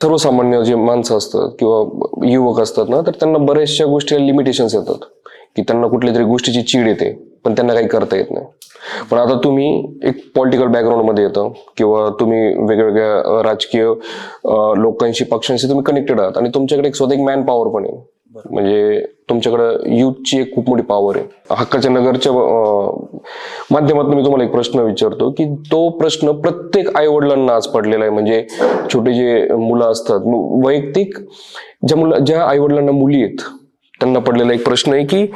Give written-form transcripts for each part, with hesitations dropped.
सर्वसामान्य जे माणसं असतात किंवा युवक असतात ना, तर त्यांना बऱ्याचशा गोष्टी लिमिटेशन्स येतात की त्यांना कुठल्या तरी गोष्टीची चीड येते पण त्यांना काही करता येत नाही. पण आता तुम्ही एक पॉलिटिकल बॅकग्राऊंड मध्ये येतं किंवा तुम्ही वेगवेगळ्या राजकीय लोकांशी पक्षांशी तुम्ही कनेक्टेड आहात आणि तुमच्याकडे एक स्वतः एक मॅन पॉवर पण आहे. म्हणजे तुमच्याकडे युथची एक खूप मोठी पॉवर आहे. हक्काच्या नगरच्या माध्यमातून मी तुम्हाला एक प्रश्न विचारतो की तो प्रश्न प्रत्येक आई वडिलांना आज पडलेला आहे. म्हणजे छोटे जे मुलं असतात, वैयक्तिक ज्या आई वडिलांना मुली आहेत त्यांना पडलेला एक प्रश्न आहे की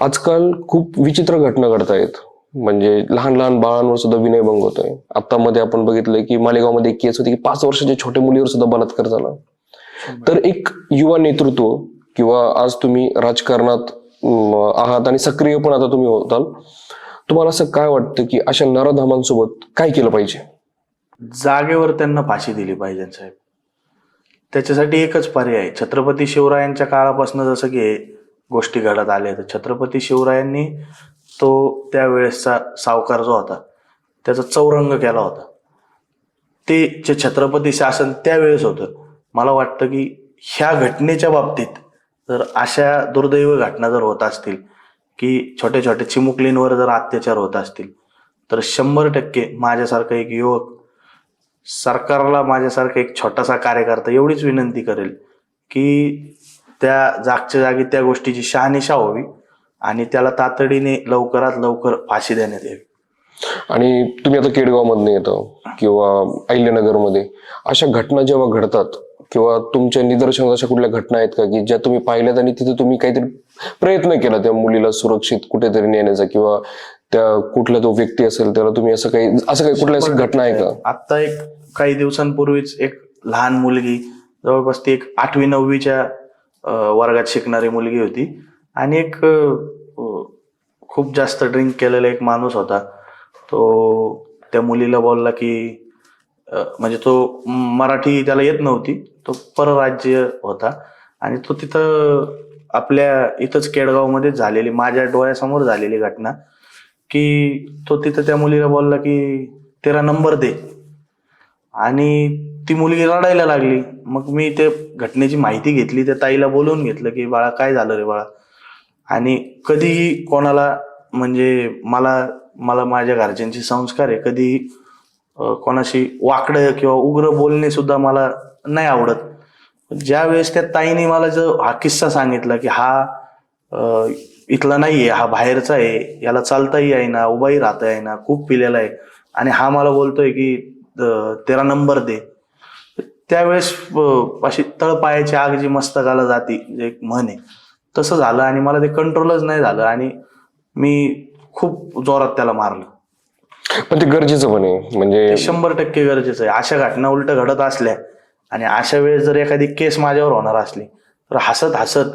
आजकाल खूप विचित्र घटना घडतायत. म्हणजे लहान लहान बाळांवर सुद्धा विनयभंग होतोय. आता मध्ये आपण बघितलंय की मालेगावमध्ये एक केस होती की 5 वर्षाच्या छोट्या मुलीवर सुद्धा बलात्कार झाला. तर एक युवा नेतृत्व किंवा आज तुम्ही राजकारणात आहात आणि सक्रिय पण आता तुम्ही होताल, तुम्हाला असं काय वाटतं की अशा नराधमांसोबत काय केलं पाहिजे? जागेवर त्यांना फाशी दिली पाहिजे साहेब. त्याच्यासाठी एकच पर्याय आहे. छत्रपती शिवरायांच्या काळापासून जसं की गोष्टी घडत आल्या, तर छत्रपती शिवरायांनी तो त्यावेळेसचा सावकार जो होता त्याचा चौरंग केला होता. ते जे छत्रपती शासन त्यावेळेस होतं. मला वाटतं की ह्या घटनेच्या बाबतीत जर अशा दुर्दैवी घटना जर होत असतील की छोट्या छोट्या चिमुकलींवर जर अत्याचार होत असतील, तर 100% माझ्यासारखा एक युवक सरकारला, माझ्यासारखा एक छोटासा कार्यकर्ता एवढीच विनंती करेल की त्या जागच्या जागी त्या गोष्टीची शहानिशा व्हावी आणि त्याला तातडीने लवकरात लवकर फाशी देण्यात यावी. आणि तुम्ही आता केडगाव मधनं येतो किंवा अहिल्यानगरमध्ये अशा घटना जेव्हा घडतात किंवा तुमच्या निदर्शनात अशा कुठल्या घटना आहेत का की ज्या तुम्ही पाहिल्यात आणि तिथे तुम्ही काहीतरी प्रयत्न केला त्या मुलीला सुरक्षित कुठेतरी नेण्याचा, किंवा त्या कुठला तो व्यक्ती असेल त्याला तुम्ही असं काही कुठल्या अशी घटना आहे का? आता एक काही दिवसांपूर्वीच एक लहान मुलगी, जवळपास ती एक 8वी-9वीच्या वर्गात शिकणारी मुलगी होती आणि एक खूप जास्त ड्रिंक केलेला एक माणूस होता. तो त्या मुलीला बोलला की म्हणजे तो मराठी त्याला येत नव्हती, तो परराज्य होता आणि तो तिथं आपल्या इथंच केडगावमध्ये झालेली, माझ्या डोळ्यासमोर झालेली घटना, की तो तिथं त्या मुलीला बोलला की तेरा नंबर दे आणि ती मुलगी रडायला लागली. मग मी ते घटनेची माहिती घेतली, त्या ताईला बोलवून घेतलं की बाळा काय झालं रे बाळा. आणि कधीही कोणाला म्हणजे मला माझ्या घरच्यांचे संस्कार आहे, कधीही कोणाशी वाकडं किंवा उग्र बोलणे सुद्धा मला नाही आवडत. ज्या वेळेस त्या ताईने मला जो हा किस्सा सांगितला की हा इथला नाहीये, हा बाहेरचा आहे, याला चालताही येईना, उभाही राहता येईना, खूप पिलेला आहे आणि हा मला बोलतोय की तेरा नंबर दे, त्यावेळेस अशी तळपायाची आग जी मस्तकाला जाती, एक म्हण आहे, तसं झालं आणि मला ते कंट्रोलच नाही झालं आणि मी खूप जोरात त्याला मारलं. पण ते गरजेचं पण आहे. म्हणजे 100% गरजेचं आहे. अशा घटना उलट घडत असल्या आणि अशा वेळेस जर एखादी केस माझ्यावर होणार असली तर हसत हसत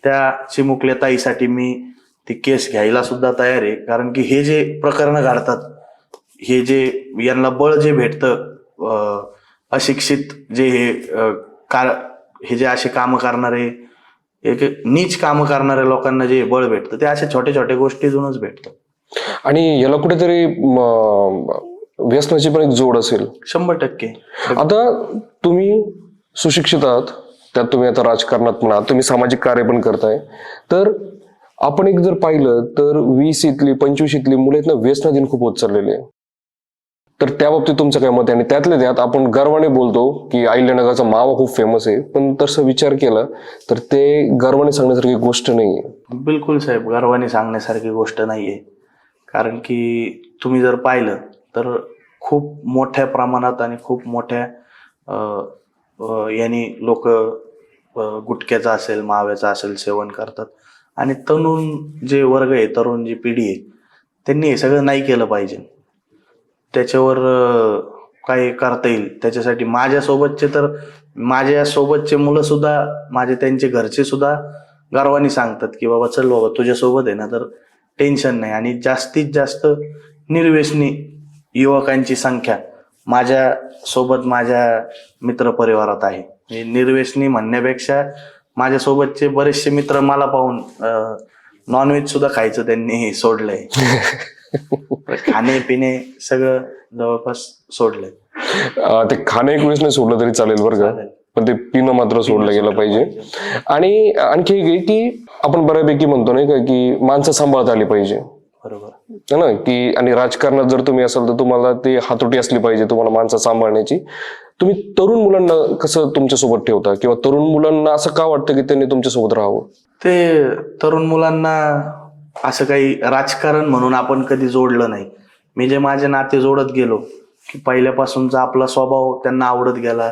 त्या चिमुकल्या ताईसाठी मी ती केस घ्यायला सुद्धा तयार आहे. कारण की हे जे प्रकरणं घडतात, हे जे यांना बळ जे भेटतं, अशिक्षित जे हे जे असे कामं करणारे, एक नीच कामं करणाऱ्या लोकांना जे बळ भेटतं ते अशा छोट्या छोट्या गोष्टीतूनच भेटतं. आणि याला कुठेतरी व्यसनाची पण एक जोड असेल. 100%. आता तुम्ही सुशिक्षित आहात, त्यात तुम्ही आता राजकारणात पण आहात, तुम्ही सामाजिक कार्य पण करताय. तर आपण एक जर पाहिलं तर 20वीतली 25वीतली मुलं आहेत ना, व्यसनाधीन खूप होत चाललेले आहे. तर त्या बाबतीत तुमचं काय मत आहे? आणि त्यातल्या त्यात आपण गर्वाने बोलतो की अहिल्यानगरचा मावा खूप फेमस आहे, पण तसं विचार केला तर ते गर्वाने सांगण्यासारखी गोष्ट नाहीये. बिलकुल साहेब, गर्वाने सांगण्यासारखी गोष्ट नाहीये. कारण की तुम्ही जर पाहिलं तर खूप मोठ्या प्रमाणात आणि खूप मोठ्या यांनी लोक गुटख्याचा असेल, माव्याचा असेल सेवन करतात आणि तरुण जे वर्ग आहे, तरुण जी पिढी आहे, त्यांनी हे सगळं नाही केलं पाहिजे. त्याच्यावर काय करता येईल त्याच्यासाठी माझ्यासोबतचे मुलं सुद्धा, त्यांचे घरचे सुद्धा गर्वाने सांगतात की बाबा चल बाबा तुझ्यासोबत आहे ना तर टेन्शन नाही. आणि जास्तीत जास्त निर्व्यसनी युवकांची संख्या माझ्या मित्रपरिवारात आहे. निर्व्यसनी म्हणण्यापेक्षा माझ्यासोबतचे बरेचसे मित्र मला पाहून नॉनव्हेज सुद्धा खायचं त्यांनी सोडलंय. खाणे पिणे सगळं जवळपास सोडलंय. ते खाणे एक वेळेस नाही सोडलं तरी चालेल बरं का. पण ते पिणं मात्र सोडलं गेलं पाहिजे. आणि आणखी एक आहे की आपण बऱ्यापैकी म्हणतो नाही का की माणसं सांभाळता आली पाहिजे, बरोबर. है ना, की आणि राजकारणात जर तुम्ही असाल तर तुम्हाला ते हातोटी असली पाहिजे तुम्हाला माणसं सांभाळण्याची. तुम्ही तरुण मुलांना कसं तुमच्यासोबत ठेवता किंवा तरुण मुलांना असं का वाटतं की त्यांनी तुमच्यासोबत राहावं? ते तरुण मुलांना असं काही राजकारण म्हणून आपण कधी जोडलं नाही. मी जे माझे नाते जोडत गेलो की पहिल्यापासूनचा आपला स्वभाव त्यांना आवडत गेला.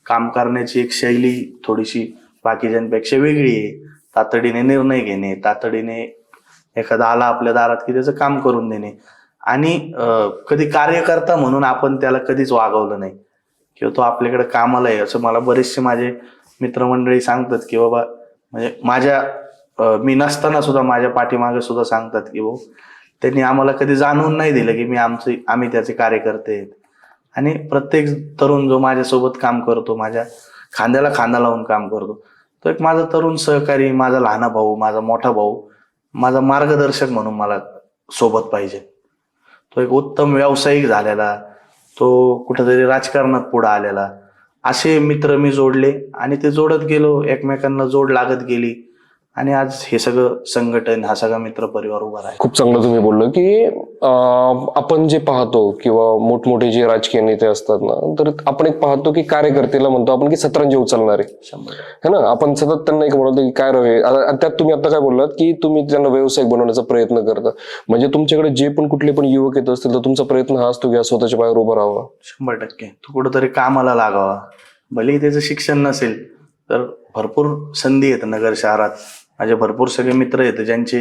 काम करण्याची एक शैली थोडीशी बाकीच्यांपेक्षा वेगळी आहे. तातडीने निर्णय घेणे, तातडीने एखादा आला आपल्या दारात की त्याचं काम करून देणे. आणि कधी कार्यकर्ता म्हणून आपण त्याला कधीच वागवलं नाही किंवा तो आपल्याकडे कामाला आहे असं मला बरेचसे माझे मित्रमंडळी सांगतात की बाबा, म्हणजे मी नसताना सुद्धा माझ्या पाठीमागे सुद्धा सांगतात की भाऊ त्यांनी आम्हाला कधी जाणवून नाही दिलं की आम्ही त्याचे कार्यकर्ते आहेत. आणि प्रत्येक तरुण जो माझ्यासोबत काम करतो, माझ्या खांद्याला खांदा लावून काम करतो, तो एक माझा तरुण सहकारी, माझा लहाना भाऊ, माझा मोठा भाऊ, माझा मार्गदर्शक म्हणून मला सोबत पाहिजे. तो एक उत्तम व्यावसायिक झालेला, तो कुठेतरी राजकारणात पुढे आलेला, असे मित्र मी जोडले आणि ते जोडत गेलो, एकमेकांना जोड लागत गेली आणि आज हे सगळं संघटन, हा सगळा मित्र परिवार उभा आहे. खूप चांगलं तुम्ही बोललं की आपण जे पाहतो किंवा मोठमोठे जे राजकीय नेते असतात ना, तर आपण एक पाहतो की कार्यकर्त्याला म्हणतो आपण की सतरंजी उचलणारे, 100%. है ना. आपण सतत त्यांना एक म्हणतो की काय रवे, त्यात तुम्ही आता काय बोललात की तुम्ही त्यांना व्यावसायिक बनवण्याचा प्रयत्न करता. म्हणजे तुमच्याकडे जे पण कुठले पण युवक येत असतील तर तुमचा प्रयत्न हा असतो की स्वतःच्या पायावर उभं राहावं. 100%. तो कुठंतरी कामाला लागावा. भलेही त्याचं शिक्षण नसेल तर भरपूर संधी आहेत नगर शहरात. माझे भरपूर सगळे मित्र आहेत ज्यांचे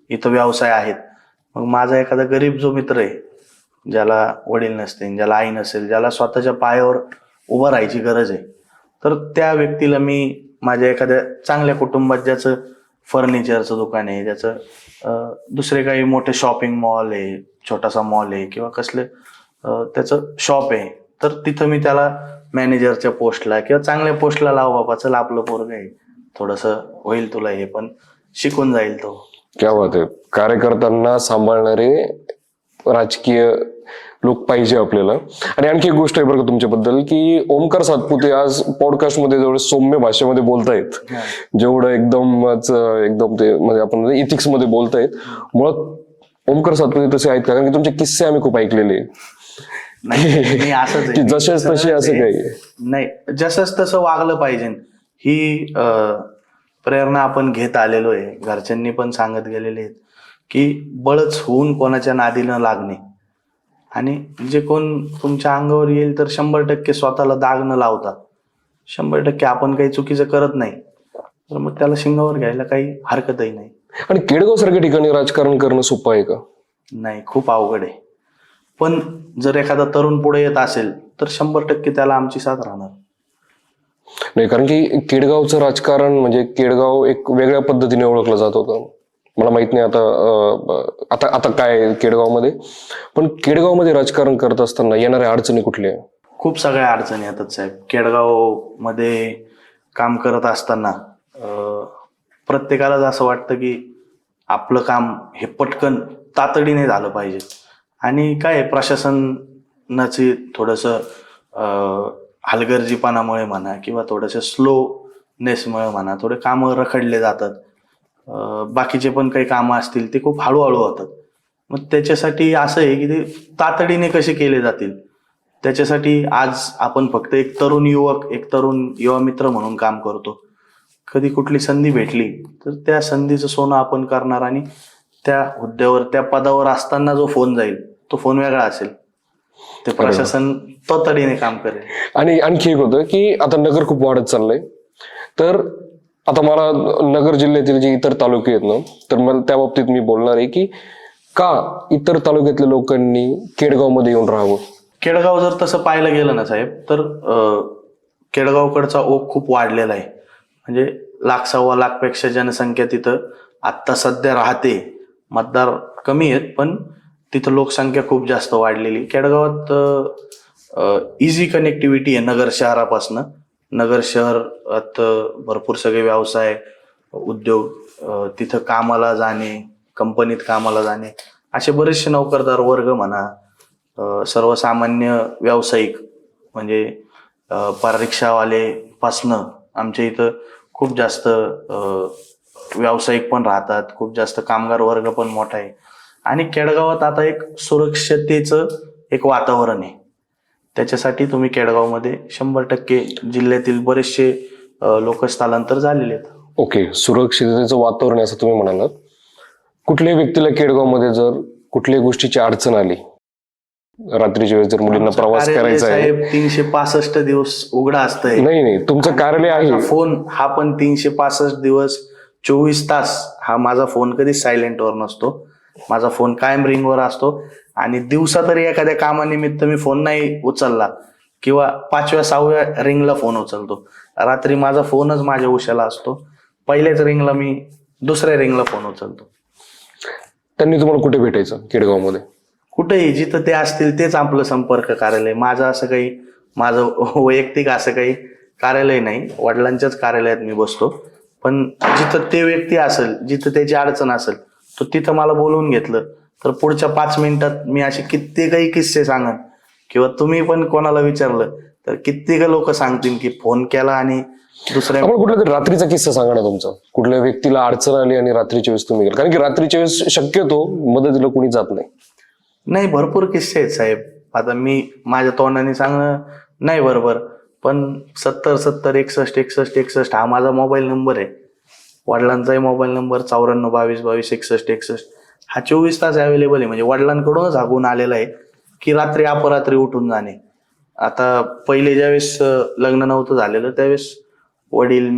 इथं व्यवसाय आहेत. मग माझा एखादा गरीब जो मित्र आहे, ज्याला वडील नसतील, ज्याला आई नसेल, ज्याला स्वतःच्या पायावर उभं राहायची गरज आहे, तर त्या व्यक्तीला मी माझ्या एखाद्या चांगल्या कुटुंबात ज्याचं फर्निचरचं दुकान आहे, ज्याचं दुसरे काही मोठे शॉपिंग मॉल आहे, छोटासा मॉल आहे किंवा कसले त्याचं शॉप आहे, तर तिथं मी त्याला मॅनेजरच्या पोस्टला किंवा चांगल्या पोस्टला लाव बाबा, चल आपलं पोरगं आहे, थोडंसं होईल तुला हे पण शिकून जाईल तो. क्या बात आहे. कार्यकर्त्यांना सांभाळणारे राजकीय लोक पाहिजे आपल्याला. आणि आणखी एक गोष्ट आहे बरं का तुमच्याबद्दल की ओमकार सातपुते आज पॉडकास्ट मध्ये जेवढे सौम्य भाषेमध्ये बोलतायत, जेवढं एकदम ते म्हणजे आपण इथिक्स मध्ये बोलतायत, मुळात ओमकार सातपुते तसे आहेत का? कारण की तुमचे किस्से आम्ही खूप ऐकलेले नाही, मी असंच आहे. जसेच तसे असं काही नाही, जसंच तसं वागलं पाहिजे ही प्रेरणा आपण घेत आलेलो आहे. घरच्यांनी पण सांगत गेलेले आहेत की बळच होऊन कोणाच्या नादी न लागणे, आणि जे कोण तुमच्या अंगावर येईल तर 100% स्वतःला दाग न लावता 100% आपण काही चुकीचं करत नाही तर मग त्याला शिंगावर घ्यायला काही हरकतही नाही. आणि केडगाव सारख्या ठिकाणी राजकारण करणं सोपं आहे का? नाही, खूप अवघड आहे. पण जर एखादा तरुण पुढे येत असेल तर 100% त्याला आमची साथ राहणार. नाही, कारण की केडगावचं राजकारण म्हणजे केडगाव एक वेगळ्या पद्धतीने ओळखलं जात होतं. मला माहित नाही आता आता काय केडगावमध्ये, पण केडगावमध्ये राजकारण करत असताना येणाऱ्या अडचणी कुठल्या? खूप सगळ्या अडचणी येतात साहेब. केडगाव मध्ये काम करत असताना प्रत्येकालाच असं वाटतं की आपलं काम हे पटकन तातडीने झालं पाहिजे, आणि काय प्रशासनाची थोडंसं हलगर्जीपणामुळे म्हणा किंवा थोडंसं स्लोनेसमुळे म्हणा थोडे कामं रखडले जातात. बाकीचे पण काही कामं असतील ते खूप हळूहळू होतात. मग त्याच्यासाठी असं आहे की ते तातडीने कसे केले जातील, त्याच्यासाठी आज आपण फक्त एक तरुण युवा मित्र म्हणून काम करतो. कधी कुठली संधी भेटली तर त्या संधीचं सोनं आपण करणार, आणि त्या हुद्द्यावर त्या पदावर असताना जो फोन जाईल तो फोन वेगळा असेल. ते प्रशासन तातडीने काम करेल. आणि आणखी एक होतं की आता नगर खूप वाढत चाललंय, तर आता मला नगर जिल्ह्यातील जे इतर तालुके आहेत ना, तर मला त्या बाबतीत मी बोलणार आहे की का इतर तालुक्यातल्या लोकांनी केडगावमध्ये येऊन राहावं? केडगाव जर तसं पाहायला गेलं ना साहेब, तर केडगावकडचा ओघ खूप वाढलेला आहे. म्हणजे 1,00,000-1,15,00,000 जनसंख्या तिथं आत्ता सध्या राहते. मतदार कमी आहेत पण तिथं लोकसंख्या खूप जास्त वाढलेली. केडगावात इझी कनेक्टिव्हिटी आहे नगर शहरापासनं. नगर शहरात भरपूर सगळे व्यवसाय, उद्योग, तिथं कामाला जाणे, कंपनीत कामाला जाणे, असे बरेचसे नोकरदार वर्ग म्हणा, सर्वसामान्य व्यावसायिक म्हणजे रिक्षावाले पासनं आमच्या इथं खूप जास्त व्यावसायिक पण राहतात, खूप जास्त कामगार वर्ग पण मोठा आहे. आणि केडगावात आता एक सुरक्षतेचं एक वातावरण आहे. त्याच्यासाठी तुम्ही केडगावमध्ये 100% जिल्ह्यातील बरेचसे लोक स्थलांतर झालेले आहेत. ओके, सुरक्षिततेचं वातावरण आहे असं तुम्ही म्हणालात. कुठल्याही व्यक्तीला केडगावमध्ये जर कुठल्याही गोष्टीची अडचण आली, रात्रीच्या वेळेस जर मुलींना प्रवास कार्यालय करायचा आहे, साहेब 365 दिवस उघडा असतंय. नाही तुमचं कार्यालय आहे, फोन हा पण 365 दिवस 24 तास हा माझा फोन कधी सायलेंटवर नसतो. माझा फोन कायम रिंगवर असतो. आणि दिवसा तरी एखाद्या कामानिमित्त मी फोन नाही उचलला किंवा 5व्या 6व्या रिंगला फोन उचलतो. रात्री माझा फोनच माझ्या उशाला असतो. पहिल्याच रिंगला मी दुसऱ्या रिंगला फोन उचलतो. त्यांनी तुम्हाला कुठे भेटायचं केडगावमध्ये? कुठेही जिथं ते असतील तेच आपलं संपर्क कार्यालय. माझं वैयक्तिक असं काही कार्यालय नाही. वडिलांच्याच कार्यालयात मी बसतो. पण जिथं ते व्यक्ती असेल, जिथं त्याची अडचण असेल, तो तिथं मला बोलवून घेतलं तर पुढच्या 5 मिनिटात मी असे कित्येकही किस्से सांगन किंवा तुम्ही पण कोणाला विचारलं तर कित्येक लोक सांगतील की फोन केला आणि दुसऱ्या आपण कुठला तरी रात्रीचा किस्सा सांगा ना तुमचा. कुठल्या व्यक्तीला अडचण आली आणि रात्रीच्या वेळेस तुम्ही गेला, कारण की रात्रीच्या वेळेस शक्यतो मदतीला कोणी जात नाही. नाही, भरपूर किस्से आहेत साहेब. आता मी माझ्या तोंडाने सांगणं नाही बरोबर, पण 70 61 61 61 हा माझा मोबाईल नंबर आहे. वडिलांचाही मोबाईल नंबर 94 22 22 61 61 हा 24 तास अवेलेबल आहे. म्हणजे वडिलांकडूनच हा गुण आलेला आहे की रात्री अपरात्री उठून जाणे. आता पहिले ज्यावेळेस लग्न नव्हतं झालेलं त्यावेळेस वडील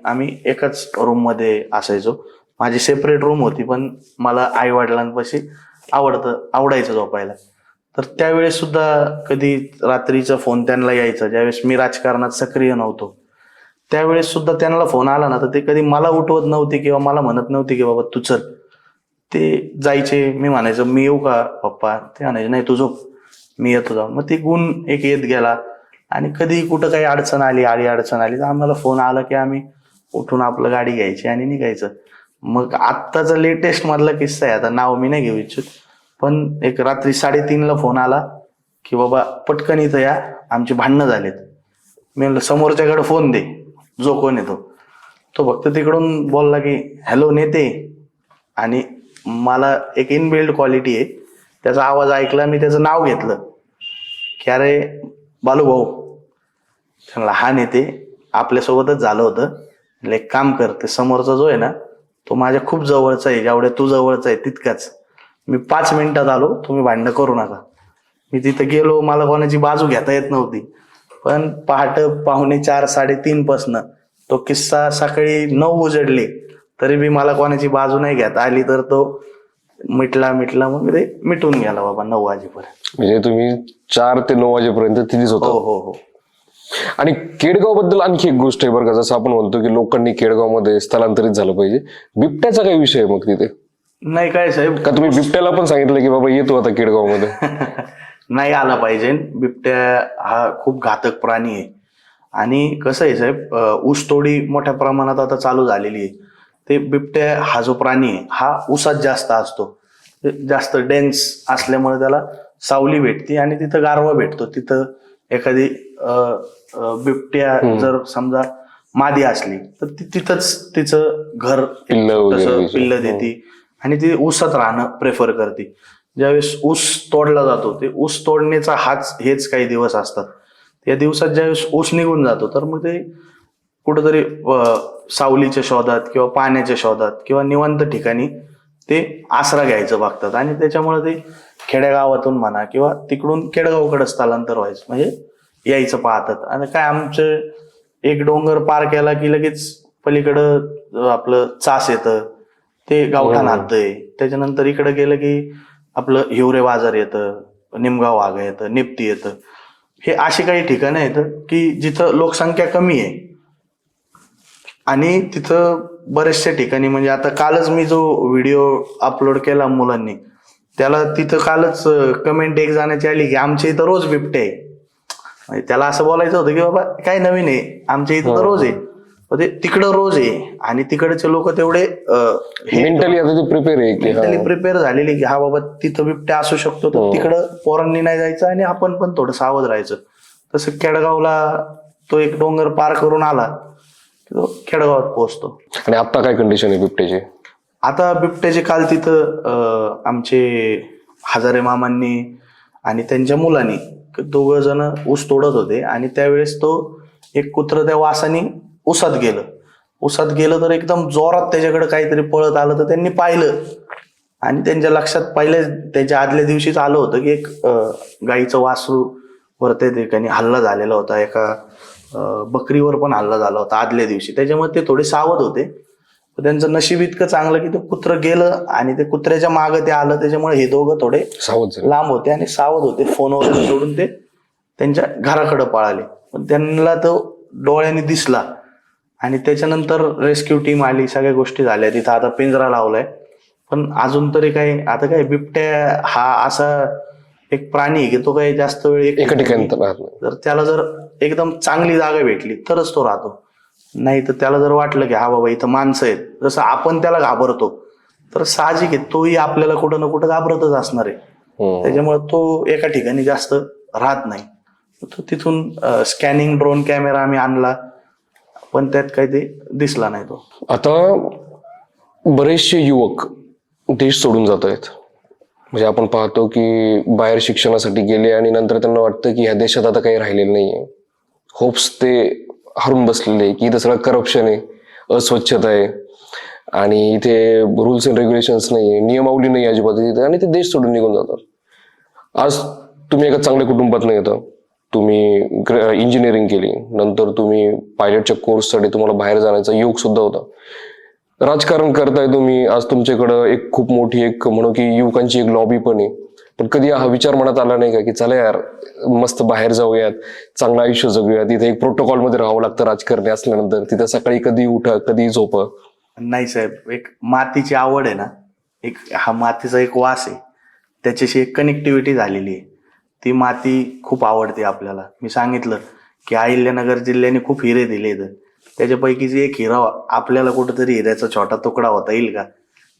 आम्ही एकाच रूम मध्ये असायचो. माझी सेपरेट रूम होती, पण मला आई वडिलांपाशी आवडायचं झोपायला. तर त्यावेळेस सुद्धा कधी रात्रीचा फोन त्यांना यायचा. ज्यावेळेस मी राजकारणात सक्रिय नव्हतो त्यावेळेस सुद्धा त्यांना फोन आला ना तर ते कधी मला उठवत नव्हते किंवा मला म्हणत नव्हते की बाबा तू चल. ते जायचे. मी म्हणायचं मी येऊ का पप्पा? ते म्हणायचे नाही तू झोप, मी येतो जाऊन. मग ते गुण एक येत गेला. आणि कधी कुठं काही अडचण आली तर आम्हाला फोन आला की आम्ही उठून आपलं गाडी घ्यायची आणि निघायचं. मग आत्ताचा लेटेस्ट मधला किस्सा आहे, आता नाव मी नाही घेऊ इच्छित, पण एक रात्री 3:30ला फोन आला की बाबा पटकन इथं या, आमची भांडणं झालेत. मी म्हणलं समोरच्याकडे फोन दे, जो कोण येतो. तो फक्त तिकडून बोलला की हॅलो नेते. आणि मला एक इनबिल्ड क्वालिटी आहे, त्याचा आवाज ऐकला, मी त्याचं नाव घेतलं की अरे बालू भाऊ. त्यांना हा नेते आपल्यासोबतच झालं होतं. एक काम कर, ते समोरचा जो आहे ना तो माझ्या खूप जवळचा आहे, जेवढ्या तू जवळचा आहे तितकाच. मी 5 मिनिटात आलो, तुम्ही भांडणं करू नका. मी तिथं गेलो, मला कोणाची बाजू घेता येत नव्हती, पण पहाटे 4:45 3:30 पासन तो किस्सा सकाळी 9 उजडले तरी बी मला कोणाची बाजू नाही घेता आली. तर तो मिटला मग ते मिटून गेला बाबा 9 वाजेपर्यंत. म्हणजे तुम्ही 4 ते 9 वाजेपर्यंत तिथेच होता? हो. आणि केडगाव बद्दल आणखी एक गोष्ट आहे बरं का, जसं आपण म्हणतो की लोकांनी केडगावमध्ये स्थलांतरित झालं पाहिजे. बिबट्याचा काही विषय आहे मग तिथे? नाही काय साहेब, का तुम्ही बिबट्याला पण सांगितलं की बाबा येतो आता केडगावमध्ये? नाही आला पाहिजे. बिबट्या हा खूप घातक प्राणी आहे. आणि कसं आहे साहेब, ऊसतोडी मोठ्या प्रमाणात आता चालू झालेली आहे. ते बिबट्या हा जो प्राणी आहे हा ऊसात जास्त असतो. जास्त डेन्स असल्यामुळे त्याला सावली भेटते आणि तिथं गारवा भेटतो. तिथं एखादी बिबट्या जर समजा मादी असली तर ती तिथंच तिचं घर पिल्ल देते आणि ती ऊसात राहणं प्रेफर करते. ज्यावेळेस ऊस तोडला जातो ते ऊस तोडण्याचा हेच काही दिवस असतात. या दिवसात ज्यावेळेस ऊस निघून जातो तर मग ते कुठंतरी सावलीच्या शोधात किंवा पाण्याच्या शोधात किंवा निवांत ठिकाणी ते आसरा घ्यायचं बघतात. आणि त्याच्यामुळे ते खेडेगावातून म्हणा किंवा तिकडून केडगावकडे स्थलांतर व्हायचं म्हणजे यायचं पाहतात. आणि काय आमचं एक डोंगर पार केला की लगेच पलीकडं आपलं चास येतं, ते गावठाण आणतंय. त्याच्यानंतर इकडे गेलं की आपलं हिवरे बाजार येतं, निमगाव वाघ येतं, निप्ती येतं. हे अशी काही ठिकाणं आहेत की जिथं लोकसंख्या कमी आहे. आणि तिथं बरेचशा ठिकाणी म्हणजे आता कालच मी जो व्हिडिओ अपलोड केला मुलांनी, त्याला तिथं कालच कमेंट एक जाण्याची आली की आमच्या इथं रोज बिबटे आहे. म्हणजे त्याला असं बोलायचं होतं की बाबा काय नवीन आहे, आमच्या इथं तर रोज आहे. तिकडं रोज आहे आणि तिकडचे लोक तेवढे मेंटली प्रिपेअर झालेले की हा बाबा तिथं बिबट्या असू शकतो, तर तिकडं पोरांनी नाही जायचं आणि आपण पण थोडं सावध राहायचं. तसं केडगावला तो एक डोंगर पार करून आला की तो खेडगावात पोहोचतो. आणि आता काय कंडिशन आहे बिबट्याची? आता बिबट्याचे काल तिथं आमचे हजारे मामांनी आणि त्यांच्या मुलांनी दोघं जण ऊस तोडत होते आणि त्यावेळेस तो एक कुत्रं त्या वासाने उसात गेलं तर एकदम जोरात त्याच्याकडे काहीतरी पळत आलं तर त्यांनी पाहिलं आणि त्यांच्या लक्षात पहिले त्याच्या आदल्या दिवशीच आलं होतं की एक गाईचं वासरू वर त्या ठिकाणी हल्ला झालेला होता, एका बकरीवर पण हल्ला झाला होता आदल्या दिवशी. त्याच्यामुळे ते थोडे सावध होते. त्यांचं नशीब इतकं चांगलं की ते कुत्रं गेलं आणि ते कुत्र्याच्या मागं ते आलं, त्याच्यामुळे हे दोघं थोडे लांब होते आणि सावध होते. फोन वगैरे सोडून ते त्यांच्या घराकडे पळाले. पण त्यांना तो डोळ्यांनी दिसला आणि त्याच्यानंतर रेस्क्यू टीम आली, सगळ्या गोष्टी झाल्या. तिथं आता पिंजरा लावलाय. पण अजून तरी काही आता काय बिबट्या हा असा एक प्राणी आहे की तो काही जास्त वेळ एका ठिकाणी तर त्याला जर एकदम चांगली जागा भेटली तरच तो राहतो. नाही तर त्याला जर वाटलं की हा बाबा इथं माणसं आहेत, जसं आपण त्याला घाबरतो, तर साहजिक आहे तोही आपल्याला कुठं ना कुठं घाबरतच असणार आहे. त्याच्यामुळे तो एका ठिकाणी जास्त राहत नाही. तो तिथून स्कॅनिंग ड्रोन कॅमेरा आम्ही आणला, पण त्यात काही ते दिसला नाही तो. आता बरेचसे युवक देश सोडून जात आहेत. म्हणजे आपण पाहतो की बाहेर शिक्षणासाठी गेले आणि नंतर त्यांना वाटतं की ह्या देशात आता काही राहिलेलं नाहीये. होप्स ते हरून बसलेले की इथं सगळं करप्शन आहे, अस्वच्छता आहे आणि इथे रूल्स अँड रेग्युलेशन्स नाही, नियमावली नाही अजिबात इथे, आणि ते देश सोडून निघून जातात. आज तुम्ही एका चांगल्या कुटुंबात नाही येतं, तुम्ही इंजिनिअरिंग केली, नंतर तुम्ही पायलटच्या कोर्ससाठी तुम्हाला बाहेर जाण्याचा योग सुद्धा होता. राजकारण करताय तुम्ही, आज तुमच्याकडं एक खूप मोठी एक म्हणू की युवकांची एक लॉबी पण आहे. पण कधी हा विचार मनात आला नाही का की चला यार मस्त बाहेर जाऊयात, चांगलं आयुष्य जगूयात? तिथे एक प्रोटोकॉल मध्ये राहावं लागतं राजकारणी असल्यानंतर, तिथं सकाळी कधी उठा कधी झोपा. नाही साहेब, एक मातीची आवड आहे ना, एक हा मातीचा एक वास आहे, त्याच्याशी एक कनेक्टिव्हिटी झालेली आहे. ती माती खूप आवडते आपल्याला. मी सांगितलं की अहिल्यानगर जिल्ह्याने खूप हिरे दिले इथं, त्याच्यापैकीच एक हिरा आपल्याला कुठंतरी हिऱ्याचा छोटा तुकडा होता येईल का,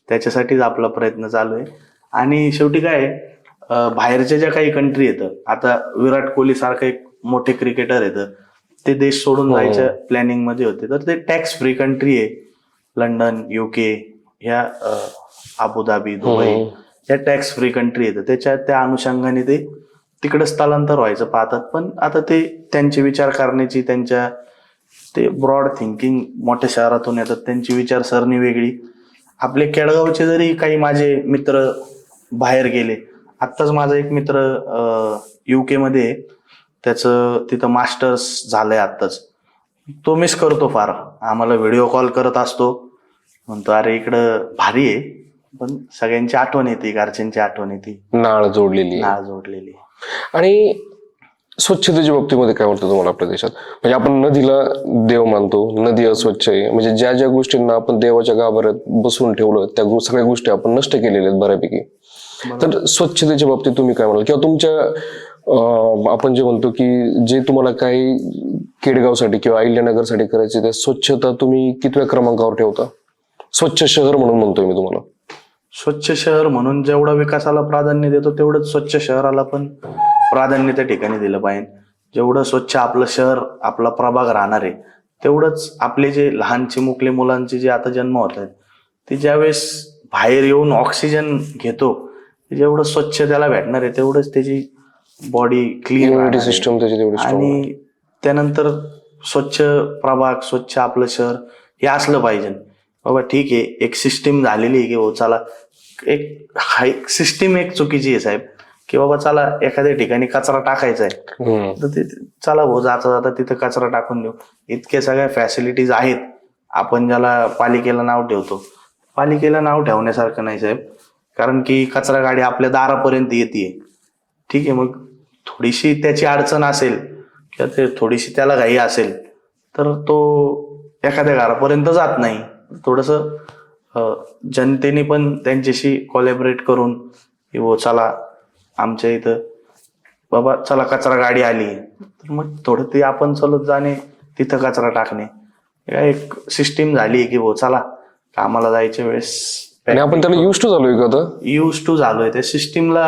त्याच्यासाठीच आपला प्रयत्न चालू आहे. आणि शेवटी काय बाहेरच्या ज्या काही कंट्री येतं, आता विराट कोहली सारखं एक मोठे क्रिकेटर येतं, ते देश सोडून जायच्या प्लॅनिंग मध्ये होते, तर ते टॅक्स फ्री कंट्री आहे. लंडन, UK, ह्या अबुधाबी, दुबई, या टॅक्स फ्री कंट्री येतं. त्या अनुषंगाने ते तिकडे स्थलांतर व्हायचं पाहतात. पण आता ते त्यांचे विचार करण्याची, त्यांच्या ते ब्रॉड थिंकिंग, मोठ्या शहरातून येतात, त्यांची विचारसरणी वेगळी. आपले केळगावचे जरी काही माझे मित्र बाहेर गेले, आत्ताच माझा एक मित्र UK मध्ये, त्याचं तिथं मास्टर्स झालंय आत्ताच, तो मिस करतो फार. आम्हाला व्हिडिओ कॉल करत असतो, म्हणतो अरे इकडं भारी आहे, पण सगळ्यांची आठवण येते, घरच्यांची आठवण येते, नाळ जोडलेली. आणि स्वच्छतेच्या बाबतीमध्ये काय वाटतं तुम्हाला आपल्या देशात? म्हणजे आपण नदीला देव मानतो, नदी अस्वच्छ आहे, म्हणजे ज्या ज्या गोष्टींना आपण देवाच्या गाभाऱ्यात बसवून ठेवलं त्या सगळ्या गोष्टी आपण नष्ट केलेल्या आहेत बऱ्यापैकी. तर स्वच्छतेच्या बाबतीत तुम्ही काय म्हणाल, किंवा तुमच्या आपण जे म्हणतो की जे तुम्हाला काही केडगावसाठी किंवा अहिल्यानगरसाठी करायचे, त्या स्वच्छता तुम्ही कितव्या क्रमांकावर ठेवता? स्वच्छ शहर म्हणून म्हणतोय मी तुम्हाला. स्वच्छ शहर म्हणून जेवढा विकासाला प्राधान्य देतो तेवढंच स्वच्छ शहराला पण प्राधान्य त्या ठिकाणी दिलं पाहिजे. जेवढं स्वच्छ आपलं शहर, आपला प्रभाग राहणार आहे, तेवढंच आपले जे लहान चिमुकले मुलांचे जे आता जन्म होत आहेत, ते ज्यावेळेस बाहेर येऊन ऑक्सिजन घेतो, जेवढं स्वच्छ त्याला भेटणार आहे तेवढंच त्याची बॉडी क्लीन सिस्टम त्याची तेवढी strong आहे. आणि त्यानंतर स्वच्छ प्रभाग, स्वच्छ आपलं शहर हे असलं पाहिजे. बाबा ठीक आहे, एक सिस्टीम झालेली आहे की हो चला, एक सिस्टीम एक चुकीची आहे साहेब, की बाबा चला एखाद्या ठिकाणी कचरा टाकायचा आहे, तर ते चला भाऊ जाता जाता तिथं कचरा टाकून देऊ. इतक्या सगळ्या फॅसिलिटीज आहेत, आपण ज्याला पालिकेला नाव ठेवतो, पालिकेला नाव ठेवण्यासारखं नाही साहेब. कारण की कचरा गाडी आपल्या दारापर्यंत येते, ठीक आहे, मग थोडीशी त्याची अडचण असेल किंवा ते थोडीशी त्याला घाई असेल तर तो एखाद्या घरापर्यंत जात नाही. थोडंसं जनतेने पण त्यांच्याशी कोलॅबरेट करून की हो चला आमच्या इथं बाबा चला कचरा गाडी आली, तर मग थोडं ते आपण चालत जाणे, तिथं कचरा टाकणे, एक सिस्टीम झाली की हो चला कामाला जायच्या वेळेस. आणि आपण त्याला युज टू झालोय का? आता युज टू झालोय त्या सिस्टीमला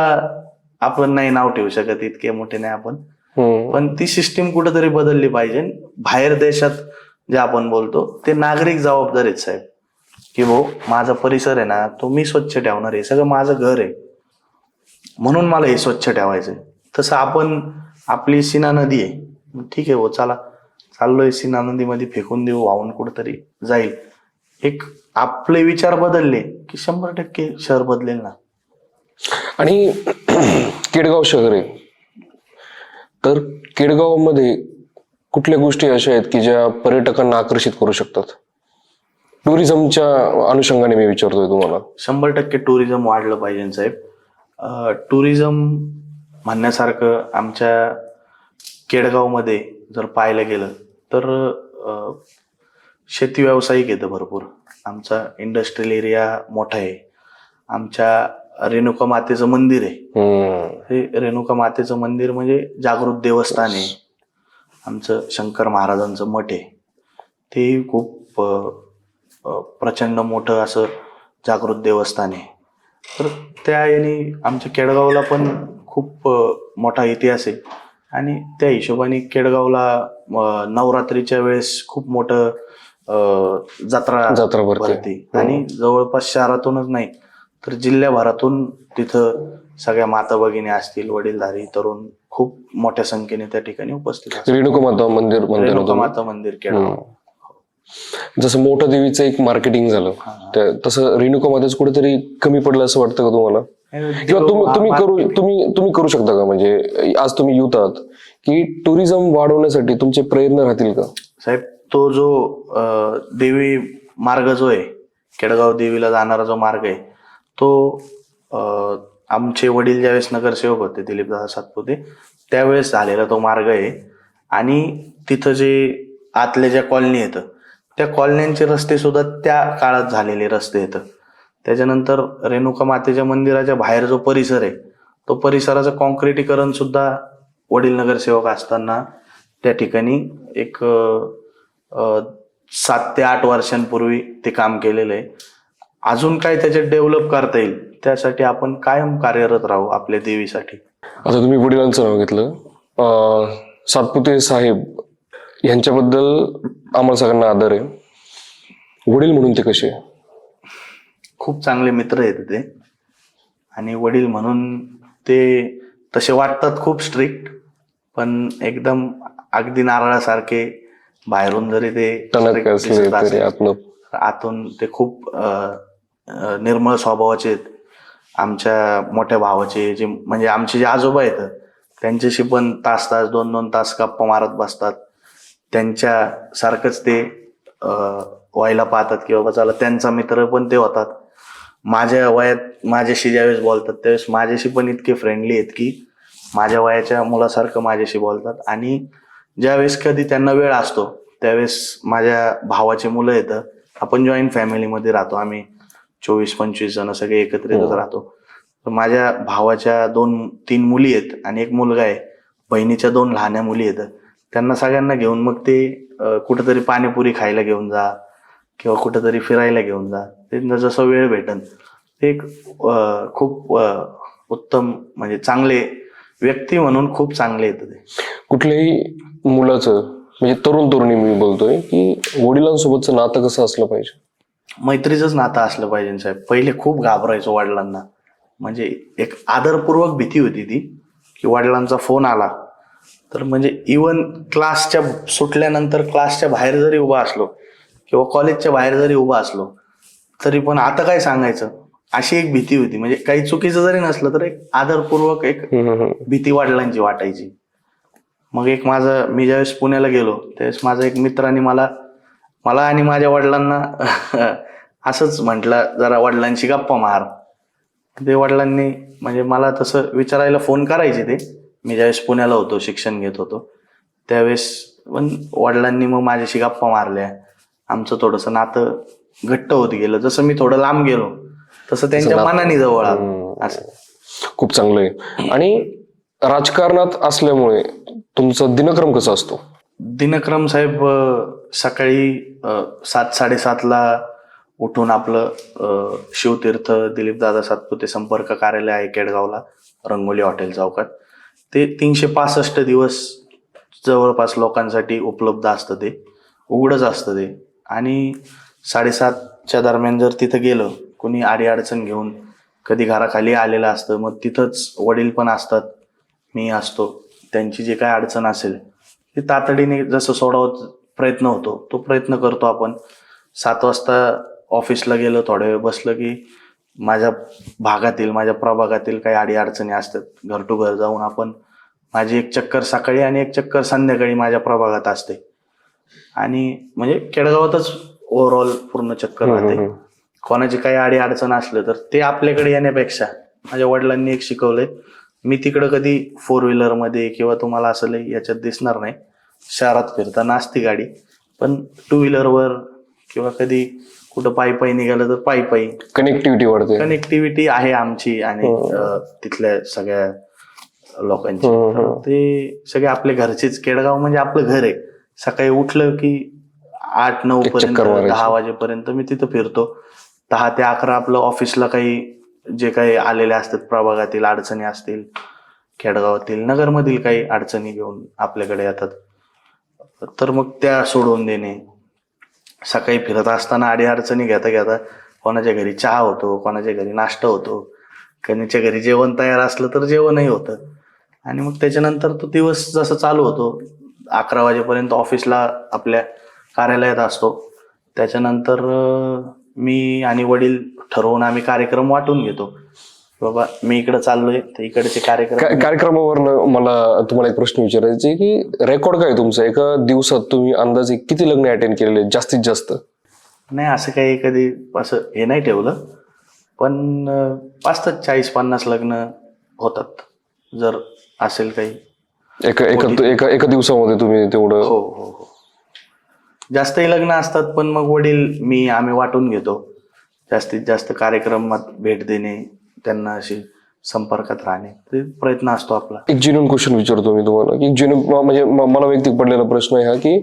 आपण नाही नाव ठेवू शकत, इतके मोठे नाही आपण. पण ती सिस्टीम कुठेतरी बदलली पाहिजे. बाहेर देशात जे आपण बोलतो ते नागरिक जबाबदार आहेत साहेब, की भाऊ माझा परिसर आहे ना तो मी स्वच्छ ठेवणार आहे, सगळं माझं घर आहे म्हणून मला हे स्वच्छ ठेवायचंय. तसं आपण आपली सीना नदी आहे, ठीक आहे भाऊ चला चाललोय सीना नदीमध्ये फेकून देऊ, वाहून कुठेतरी जाईल. एक आपले विचार बदलले की 100% शहर बदलेल ना. आणि केडगाव शहर आहे, तर केडगावमध्ये कुठल्या गोष्टी अशा आहेत की ज्या पर्यटकांना आकर्षित करू शकतात? टुरिझमच्या अनुषंगाने मी विचारतोय तुम्हाला. 100% टुरिझम वाढलं पाहिजे साहेब. टुरिझम म्हणण्यासारखं आमच्या केडगावमध्ये जर पाहायला गेलं तर शेती व्यावसायिक येतं भरपूर. आमचा इंडस्ट्रियल एरिया मोठा आहे. आमच्या रेणुका मातेचं मंदिर आहे. हे रेणुका मातेचं मंदिर म्हणजे जागृत देवस्थान आहे. आमचं शंकर महाराजांचं मठ आहे, ते खूप प्रचंड मोठं असं जागृत देवस्थान आहे. तर त्या याने आमच्या केडगावला पण खूप मोठा इतिहास आहे. आणि त्या हिशोबाने केडगावला नवरात्रीच्या वेळेस खूप मोठं जत्रा भरते. आणि जवळपास शहरातूनच नाही तर जिल्ह्याभरातून तिथं सगळ्या माता भगिनी असतील, वडीलधारी तरुण खूप मोठ्या संख्येने त्या ठिकाणी उपस्थित असतात. रेणुका माता मंदिर रेणुका माता मंदिर केडगाव. जसं मोठं देवीचं एक मार्केटिंग झालं, तसं रेणुका मातेच कुठेतरी कमी पडलं असं वाटतं का तुम्हाला? किंवा तुम्ही करू शकता का? म्हणजे आज तुम्ही युथ आहात की टुरिझम वाढवण्यासाठी तुमचे प्रयत्न राहतील का? साहेब तो जो देवी मार्ग जो आहे, केडगाव देवीला जाणारा जो मार्ग आहे तो आमचे वडील ज्यावेळेस नगरसेवक होते दिलीपदादा सातपुते त्यावेळेस झालेला तो मार्ग आहे. आणि तिथं जे आतल्या ज्या कॉलनी येतं त्या कॉलन्यांचे रस्ते सुद्धा त्या काळात झालेले रस्ते येतं. त्याच्यानंतर रेणुका मातेच्या मंदिराच्या बाहेर जो परिसर आहे तो परिसराचं कॉन्क्रिटीकरण सुद्धा वडील नगरसेवक असताना त्या ठिकाणी एक 7 ते 8 वर्षांपूर्वी ते काम केलेलं आहे. अजून काय त्याच्यात डेव्हलप करता येईल त्यासाठी आपण कायम कार्यरत राहू आपल्या देवीसाठी. आता तुम्ही वडिलांचं नाव घेतलं, सातपुते साहेब यांच्याबद्दल आम्हाला सगळ्यांना आदर आहे. वडील म्हणून ते कसे? खूप चांगले मित्र आहेत ते. आणि वडील म्हणून ते तसे वाटतात खूप स्ट्रिक्ट, पण एकदम अगदी नारळासारखे. बाहेरून जरी ते आतून ते खूप निर्मळ स्वभावाचे आहेत. आमच्या मोठ्या भावाचे जे म्हणजे आमचे जे आजोबा आहेत त्यांच्याशी पण तास 2-2 तास गप्पा मारत बसतात. त्यांच्या सारखंच ते व्हायला पाहतात की बाबा चला त्यांचा मित्र पण ते होतात. माझ्या वयात माझ्याशी ज्यावेळेस बोलतात त्यावेळेस माझ्याशी पण इतके फ्रेंडली आहेत की माझ्या वयाच्या मुलासारखं माझ्याशी बोलतात. आणि ज्यावेळेस कधी त्यांना वेळ असतो त्यावेळेस माझ्या भावाचे मुलं येतं. आपण जॉईंट फॅमिलीमध्ये राहतो, आम्ही 24-25 जण सगळे एकत्रितच राहतो. तर माझ्या भावाच्या 2-3 मुली आहेत आणि एक मुलगा आहे. बहिणीच्या 2 लहान्या मुली आहेत. त्यांना सगळ्यांना घेऊन मग ते कुठेतरी पाणीपुरी खायला घेऊन जा किंवा कुठेतरी फिरायला घेऊन जा. त्यांना जसं वेळ भेटन ते खूप उत्तम म्हणजे चांगले व्यक्ती म्हणून खूप चांगले येतं ते. कुठल्याही मुलाचं म्हणजे तरुण तरुणी मी बोलतोय की वडिलांसोबतचं नातं कसं असलं पाहिजे? मैत्रीचंच नातं असलं पाहिजे साहेब. पहिले खूप घाबरायचो वडिलांना, म्हणजे एक आदरपूर्वक भीती होती ती की वडिलांचा फोन आला तर म्हणजे इवन क्लासच्या सुटल्यानंतर क्लासच्या बाहेर जरी उभा असलो किंवा कॉलेजच्या बाहेर जरी उभा असलो तरी पण आता काय सांगायचं अशी एक भीती होती. म्हणजे काही चुकीचं जरी नसलं तर एक आदरपूर्वक एक भीती वडिलांची वाटायची. मग एक मी ज्यावेळेस पुण्याला गेलो त्यावेळेस माझा एक मित्राने मला आणि माझ्या वडिलांना असंच म्हटलं जरा वडिलांशी गप्पा मार. ते वडिलांनी म्हणजे मला तसं विचारायला फोन करायचे ते, मी ज्यावेळेस पुण्याला होतो शिक्षण घेत होतो त्यावेळेस पण वडिलांनी मग माझ्याशी गप्पा मारल्या. आमचं थोडंसं नातं घट्ट होत गेलं. जसं मी थोडं लांब गेलो तसं त्यांच्या मनाने जवळ आलो. असं खूप चांगलं आहे. आणि राजकारणात असल्यामुळे तुमचा दिनक्रम कसा असतो? दिनक्रम साहेब सकाळी 7-7:30 उठून आपलं शिवतीर्थ दिलीपदादा सातपुते संपर्क कार्यालय आहे केडगावला, रंगोली हॉटेल चौकात. ते 365 दिवस जवळपास लोकांसाठी उपलब्ध असतं, ते उघडच असतं ते. आणि 7:30च्या दरम्यान जर तिथं गेलं कोणी अडीअडचण घेऊन, कधी घराखाली आलेलं असतं, मग तिथंच वडील पण असतात, मी असतो. त्यांची जे काय अडचण असेल ती तातडीने जसं सोडावं प्रयत्न होतो, तो प्रयत्न करतो आपण. 7 वाजता ऑफिसला गेलं, थोडा वेळ बसलं की माझ्या भागातील, माझ्या प्रभागातील काही अडीअडचणी असतात, घर टू घर जाऊन आपण, माझी एक चक्कर सकाळी आणि एक चक्कर संध्याकाळी माझ्या प्रभागात असते. आणि म्हणजे खेडगावातच ओव्हरऑल पूर्ण चक्कर राहते. कोणाची काही अडीअडचण असलं तर ते आपल्याकडे येण्यापेक्षा, माझ्या वडिलांनी एक शिकवलंय, मी तिकडं कधी 4 व्हीलरमध्ये किंवा तुम्हाला असं लई याच्यात दिसणार नाही, शहरात फिरताना असती गाडी, पण 2 व्हीलरवर किंवा कधी कुठं पायी पायी निघालं तर पायी पायी कनेक्टिव्हिटी वाढते. कनेक्टिव्हिटी आहे आमची आणि तिथल्या सगळ्या लोकांची. तर ते सगळे आपले घरचेच. केडगाव म्हणजे आपलं घर आहे. सकाळी उठलं की 8-9 पर्यंत, 10 वाजेपर्यंत मी तिथं फिरतो. 10 ते 11 आपलं ऑफिसला काही जे काही आलेले असतात, प्रभागातील अडचणी असतील, खेडगावातील, नगरमधील काही अडचणी घेऊन आपल्याकडे येतात, तर मग त्या सोडवून देणे. सकाळी फिरत असताना अडीअडचणी घेता घेता कोणाच्या घरी चहा होतो, कोणाच्या घरी नाश्ता होतो, कोणाच्या घरी जेवण तयार असलं तर जेवणही होतं. आणि मग त्याच्यानंतर तो दिवस जसा चालू होतो, 11 वाजेपर्यंत ऑफिसला आपल्या कार्यालयात असतो. त्याच्यानंतर मी आणि वडील ठरवून आम्ही कार्यक्रम वाटून घेतो. बाबा मी इकडे चाललोय तर इकडचे कार्यक्रम. कार्यक्रमावरनं मला तुम्हाला एक प्रश्न विचारायचे की रेकॉर्ड काय तुमचं, एका दिवसात तुम्ही अंदाजे किती लग्न अटेंड केलेले जास्तीत जास्त? नाही, असं काही कधी असं हे नाही ठेवलं, पण असतात 40-50 लग्न होतात जर असेल काही. एका दिवसामध्ये तुम्ही तेवढं? हो हो हो, जास्तही लग्न असतात, पण मग वडील आम्ही वाटून घेतो. जास्तीत जास्त कार्यक्रमात भेट देणे, त्यांना अशी संपर्कात राहणे, ते प्रयत्न असतो आपला. एक जेन्युइन क्वेश्चन विचारतो मी तुम्हाला की जेन्युइन म्हणजे मला वैयक्तिक पडलेला प्रश्न आहे हा की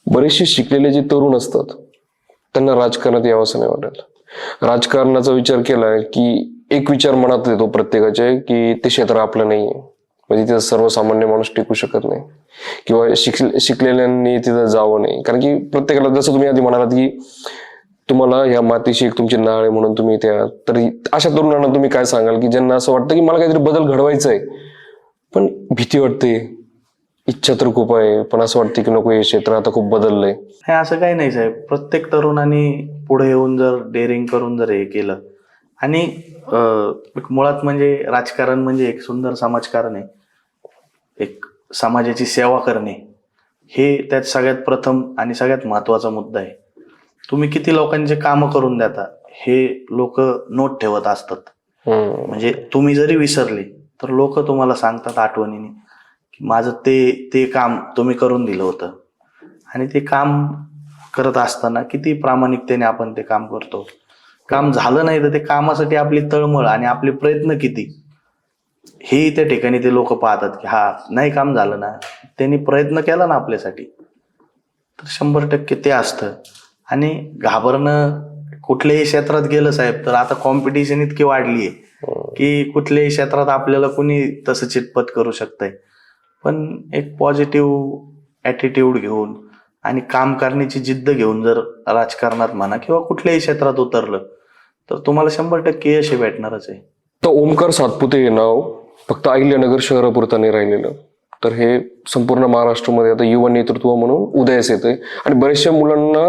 बरेचसे शिकलेले जे तरुण असतात त्यांना राजकारणात यावं असं नाही वाटत. राजकारणाचा विचार केला की एक विचार मनात येतो प्रत्येकाच्या की ते क्षेत्र आपलं नाहीये, म्हणजे तिथं सर्वसामान्य माणूस टिकू शकत नाही किंवा शिकलेल्यांनी तिथं जावं नाही. कारण की प्रत्येकाला, जसं तुम्ही आधी म्हणालात की तुम्हाला या मातीशी एक तुमची नाळ आहे म्हणून तुम्ही इथे आहात, तर अशा तरुणांना तुम्ही काय सांगाल की ज्यांना असं वाटतं की मला काहीतरी बदल घडवायचा आहे, पण भीती वाटते, इच्छा तर खूप आहे, पण असं वाटतं की नको, हे क्षेत्र आता खूप बदललंय? हे असं काही नाही साहेब, प्रत्येक तरुणांनी पुढे येऊन जर डेअरिंग करून जर हे केलं, आणि मुळात म्हणजे राजकारण म्हणजे एक सुंदर समाजकारण आहे, एक समाजाची सेवा करणे, हे त्यात सगळ्यात प्रथम आणि सगळ्यात महत्वाचा मुद्दा आहे. तुम्ही किती लोकांचे कामं करून देता हे लोक नोट ठेवत असतात. म्हणजे तुम्ही जरी विसरले तर लोक तुम्हाला सांगतात आठवणीने की माझं ते काम तुम्ही करून दिलं होतं. आणि ते काम करत असताना किती प्रामाणिकतेने आपण ते काम करतो. काम झालं नाही तर ते कामासाठी आपली तळमळ आणि आपले प्रयत्न किती, हे त्या ठिकाणी ते लोक पाहतात की हा नाही काम झालं ना, त्यांनी प्रयत्न केला ना आपल्यासाठी, तर 100% ते असतं. आणि घाबरणं कुठल्याही क्षेत्रात गेलं साहेब तर आता कॉम्पिटिशन इतकी वाढली आहे की कुठल्याही क्षेत्रात आपल्याला कुणी तसं चितपत करू शकतंय. पण एक पॉझिटिव्ह ॲटिट्यूड घेऊन आणि काम करण्याची जिद्द घेऊन जर राजकारणात म्हणा किंवा कुठल्याही क्षेत्रात उतरलं तर तुम्हाला 100% यश भेटणारच आहे. तर ओमकार सातपुते हे नाव फक्त अहिल्यानगर शहरापुरतं नाही राहिलेलं, तर हे संपूर्ण महाराष्ट्रामध्ये आता युवा नेतृत्व म्हणून उदयास येतंय. आणि बऱ्याचशा मुलांना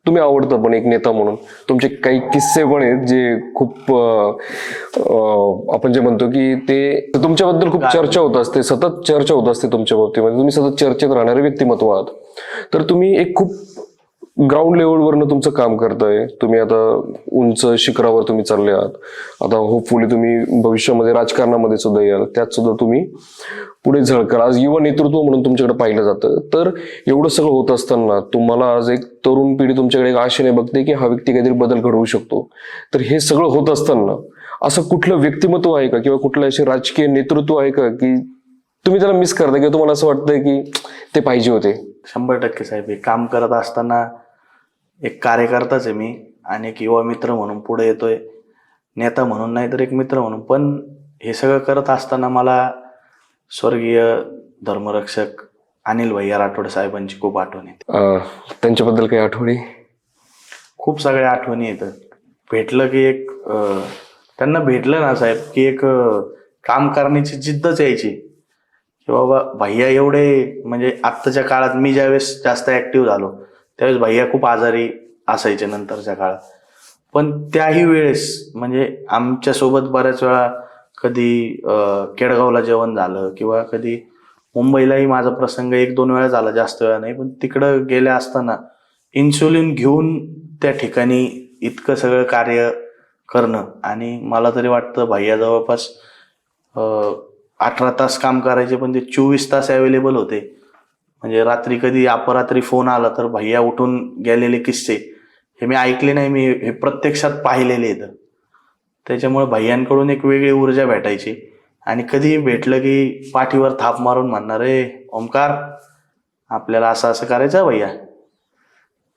तुम्ही आवडतं पण एक नेता म्हणून. तुमचे काही किस्से पण आहेत जे खूप आपण जे म्हणतो की ते तुमच्याबद्दल खूप चर्चा होत असते, सतत चर्चा होत असते तुमच्या बाबतीमध्ये, तुम्ही सतत चर्चेत राहणारे व्यक्तिमत्व आहात. तर तुम्ही एक खूप ग्राउंड लेवलवरनं तुमचं काम करताय, तुम्ही आता उंच शिखरावर तुम्ही चालले आहात. आता होपफुली तुम्ही भविष्यामध्ये राजकारणामध्ये सुद्धा याल, त्यात सुद्धा तुम्ही पुढे झळकाल. आज युवा नेतृत्व म्हणून तुमच्याकडे पाहिलं जातं. तर एवढं सगळं होत असताना तुम्हाला आज एक तरुण पिढी तुमच्याकडे एक आशेने बघते की हा व्यक्ती काहीतरी बदल घडवू शकतो. तर हे सगळं होत असताना असं कुठलं व्यक्तिमत्व आहे का किंवा कुठलं असे राजकीय नेतृत्व आहे का की तुम्ही त्याला मिस करता किंवा तुम्हाला असं वाटतंय की ते पाहिजे होते? 100% साहेब, हे काम करत असताना एक कार्यकर्ताच आहे मी आणि एक युवा मित्र म्हणून पुढे येतोय, नेता म्हणून नाही तर एक मित्र म्हणून. पण हे सगळं करत असताना मला स्वर्गीय धर्मरक्षक अनिल भैया राठोड साहेबांची खूप आठवण येते. त्यांच्याबद्दल काही आठवणी? खूप सगळ्या आठवणी येतात. भेटलं की एक त्यांना भेटलं ना साहेब की एक काम करण्याची जिद्दच यायची की बाबा भैया एवढे, म्हणजे आत्ताच्या काळात मी ज्यावेळेस जास्त ऍक्टिव्ह झालो त्यावेळेस भैया खूप आजारी असायचे नंतरच्या काळात, पण त्याही वेळेस म्हणजे आमच्यासोबत बऱ्याच वेळा कधी केडगावला जेवण झालं किंवा कधी मुंबईलाही माझा प्रसंग 1-2 वेळा झाला, जास्त वेळा नाही, पण तिकडं गेल्या असताना इन्सुलिन घेऊन त्या ठिकाणी इतकं सगळं कार्य करणं. आणि मला तरी वाटतं भैया जवळपास 18 तास काम करायचे, पण ते 24 तास अवेलेबल होते. म्हणजे रात्री कधी अपरात्री फोन आला तर भैया उठून गेलेले किस्से हे मी ऐकले नाही, मी हे प्रत्यक्षात पाहिलेले आहेत. त्याच्यामुळे भैयांकडून एक वेगळी ऊर्जा भेटायची. आणि कधी भेटलं की पाठीवर थाप मारून म्हणणार, ओमकार आपल्याला असं असं करायचं भैया,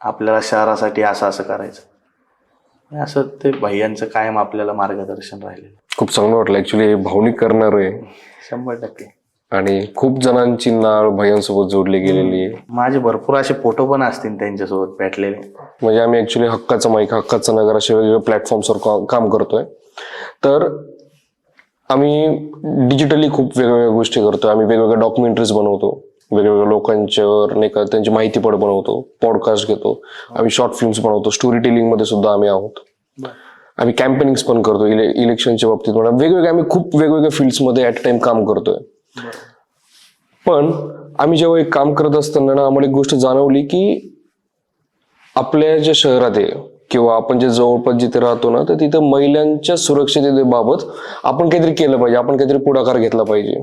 आपल्याला शहरासाठी असं असं करायचं. असं ते भैयांचं कायम आपल्याला मार्गदर्शन राहिलेलं. खूप चांगलं वाटलं ऍक्च्युली, भावनिक करणार आहे. 100%. आणि खूप जणांची नाळ भैयांसोबत जोडली गेलेली आहे. माझे भरपूर असे फोटो पण असतील त्यांच्यासोबत भेटलेले. म्हणजे आम्ही ऍक्च्युली हक्काचा माईक, हक्काचा नगर अशा वेगवेगळ्या प्लॅटफॉर्म्सवर काम करतोय. तर आम्ही डिजिटली खूप वेगवेगळ्या गोष्टी करतोय. आम्ही वेगवेगळ्या डॉक्युमेंटरीज बनवतो, वेगवेगळ्या लोकांच्यावर नाही का त्यांची माहिती बनवतो, पॉडकास्ट घेतो, आम्ही शॉर्ट फिल्म्स बनवतो, स्टोरी टेलिंग मध्ये सुद्धा आम्ही आहोत. आम्ही कॅम्पेनिंग्स पण करतो इलेक्शनच्या बाबतीत म्हणा, वेगवेगळे आम्ही खूप वेगवेगळ्या फील्ड्समध्ये ऍट टाइम काम करतोय. पण आम्ही जेव्हा एक काम करत असताना ना आम्हाला एक गोष्ट जाणवली की आपल्या ज्या शहरात आहे किंवा आपण जे जवळपास जिथे राहतो ना, तर तिथं महिलांच्या सुरक्षिततेबाबत आपण काहीतरी केलं पाहिजे, आपण काहीतरी पुढाकार घेतला पाहिजे.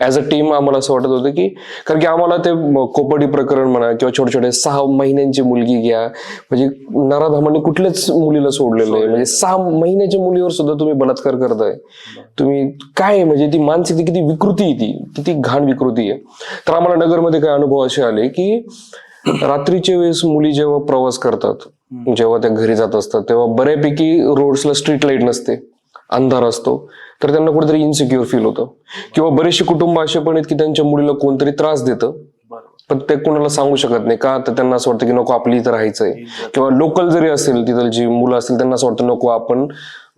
ऍज अ टीम आम्हाला असं वाटत होतं की, कारण की आम्हाला ते कोपर्डी प्रकरण म्हणा किंवा छोटे छोटे 6 महिन्यांची मुलगी घ्या, म्हणजे नराधमांनी कुठल्याच मुलीला सोडलेलं आहे. म्हणजे 6 महिन्याच्या मुलीवर सुद्धा तुम्ही बलात्कार करताय. तुम्ही काय, म्हणजे ती मानसिकता किती विकृती आहे, ती किती घाण विकृती आहे. तर आम्हाला नगरमध्ये काय अनुभव असे आले की रात्रीच्या वेळेस मुली जेव्हा प्रवास करतात, जेव्हा त्या घरी जात असतात, तेव्हा बऱ्यापैकी रोड्सला स्ट्रीट लाईट नसते, अंधार असतो, तर त्यांना कुठेतरी इन्सिक्युअर फील होतं. किंवा बरेचसे कुटुंब असे पण आहेत की त्यांच्या मुलीला कोणतरी त्रास देतं, पण ते कोणाला सांगू शकत नाही का, तर त्यांना असं वाटतं की नको आपली इथं राहायचंय. किंवा लोकल जरी असेल, तिथं जी मुलं असतील त्यांना असं वाटतं नको आपण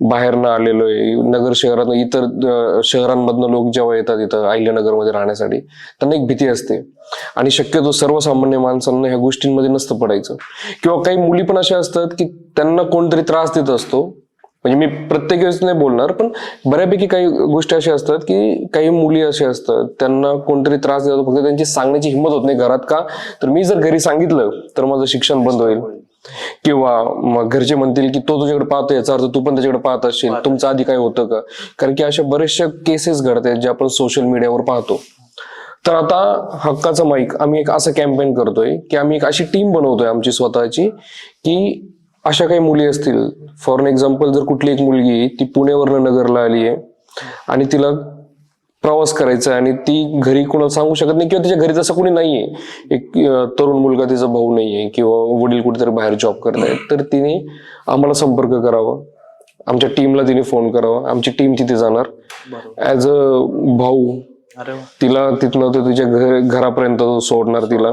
बाहेरनं आलेलो आहे. नगर शहरात इतर शहरांमधनं लोक जेव्हा येतात इथं अहिल्यानगरमध्ये राहण्यासाठी, त्यांना एक भीती असते. आणि शक्यतो सर्वसामान्य माणसांना ह्या गोष्टींमध्ये नसतं पडायचं. किंवा काही मुली पण अशा असतात की त्यांना कोणतरी त्रास देत असतो. म्हणजे मी प्रत्येक वेळेस नाही बोलणार, पण बऱ्यापैकी काही गोष्टी अशा असतात की काही मुली अशा असतात त्यांना कोणतरी त्रास देतो, फक्त त्यांची सांगण्याची हिंमत होत नाही घरात. का तर मी जर घरी सांगितलं तर माझं शिक्षण बंद होईल, किंवा मग घरचे म्हणतील की तो तुझ्याकडे पाहतो याचा अर्थ तू पण त्याच्याकडे पाहत असशील, तुमचं आधी काय होतं का. कारण की अशा बरेचशा केसेस घडत आहेत जे आपण सोशल मीडियावर पाहतो. तर आता हक्काचा माईक आम्ही एक असं कॅम्पेन करतोय की आम्ही एक अशी टीम बनवतोय आमची स्वतःची, की अशा काही मुली असतील, फॉर एन एक्झाम्पल जर कुठली एक मुलगी ती पुण्यावरनं नगरला आली आहे आणि तिला प्रवास करायचा आणि ती घरी कोणाला सांगू शकत नाही, किंवा तिच्या घरी तसं कोणी नाहीये, एक तरुण मुलगा, तिचा भाऊ नाहीये किंवा वडील कुठेतरी बाहेर जॉब करतायत, तर तिने आम्हाला संपर्क करावा, आमच्या टीमला तिने फोन करावा, आमची टीम तिथे जाणार ऍज अ भाऊ, तिला तिथनं तर तिच्या घरापर्यंत सोडणार तिला.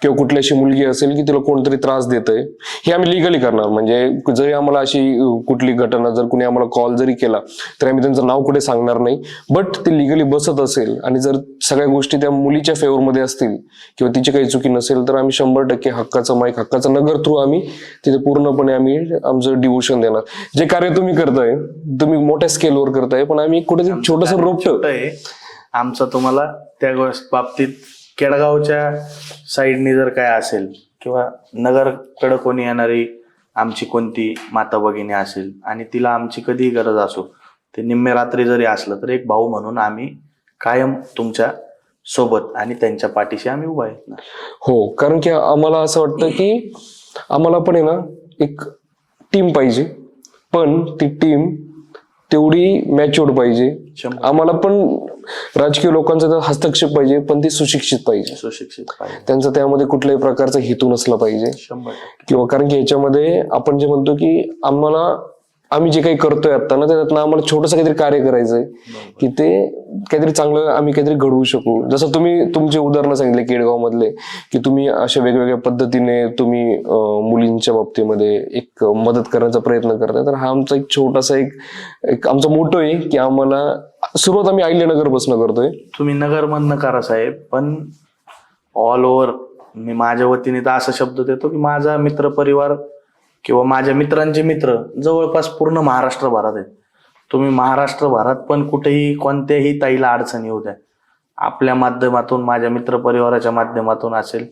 किंवा कुठली अशी मुलगी असेल की तिला कोणतरी त्रास देतंय, हे आम्ही लिगली करणार. म्हणजे जरी आम्हाला अशी कुठली घटना, जर कुणी आम्हाला कॉल जरी केला तर आम्ही त्यांचं नाव कुठे सांगणार नाही, बट ते लिगली बसत असेल आणि जर सगळ्या गोष्टी त्या मुलीच्या फेवरमध्ये असतील किंवा तिची काही चुकी नसेल, तर आम्ही 100% हक्काचा माईक, हक्काचा नगर थ्रू आम्ही तिथे पूर्णपणे आम्ही आमचं डिव्होशन देणार. जे कार्य तुम्ही करताय, तुम्ही मोठ्या स्केलवर करताय, पण आम्ही कुठेतरी छोटस रोपट आमचं तुम्हाला त्या बाबतीत केडगावच्या साईडनी जर काय असेल किंवा नगरकडे कोणी येणारी आमची कोणती माता भगिनी असेल आणि तिला आमची कधीही गरज असो, ते निम्मे रात्री जरी असलं तर एक भाऊ म्हणून आम्ही कायम तुमच्या सोबत आणि त्यांच्या पाठीशी आम्ही उभा आहेत ना. हो, कारण की आम्हाला असं वाटतं की आम्हाला पण आहे ना एक टीम पाहिजे, पण ती टीम तेवढी मॅच्युअर्ड पाहिजे. आम्हाला पण राजकीय लोकांचा हस्तक्षेप पाहिजे, पण ती सुशिक्षित पाहिजे. त्यांचा त्यामध्ये कुठल्याही प्रकारचा हेतू नसला पाहिजे. किंवा कारण की ह्याच्यामध्ये आपण जे म्हणतो की आम्हाला आम्ही जे काही करतोय आता ना त्यातनं आम्हाला छोटंसं काहीतरी कार्य करायचंय की ते काहीतरी चांगलं आम्ही काहीतरी घडवू शकू. जसं तुम्ही तुमचे उदाहरणं सांगितले केडगाव मधले की तुम्ही अशा वेगवेगळ्या पद्धतीने तुम्ही मुलींच्या बाबतीमध्ये एक मदत करण्याचा प्रयत्न करताय. तर हा आमचा एक छोटासा एक आमचा मोटो आहे की आम्हाला सुरुवात आम्ही अहिल्यानगर पासून करतोय. तुम्ही नगरमधनं करा साहेब, पण ऑल ओव्हर मी माझ्या वतीने तर असा शब्द देतो की माझा मित्र परिवार किंवा माझ्या मित्रांचे मित्र जवळपास पूर्ण महाराष्ट्रभरात आहेत. तुम्ही महाराष्ट्रभरात पण कुठेही कोणत्याही ताईला अडचण येऊ द्या, आपल्या माध्यमातून, माझ्या मित्र परिवाराच्या माध्यमातून असेल,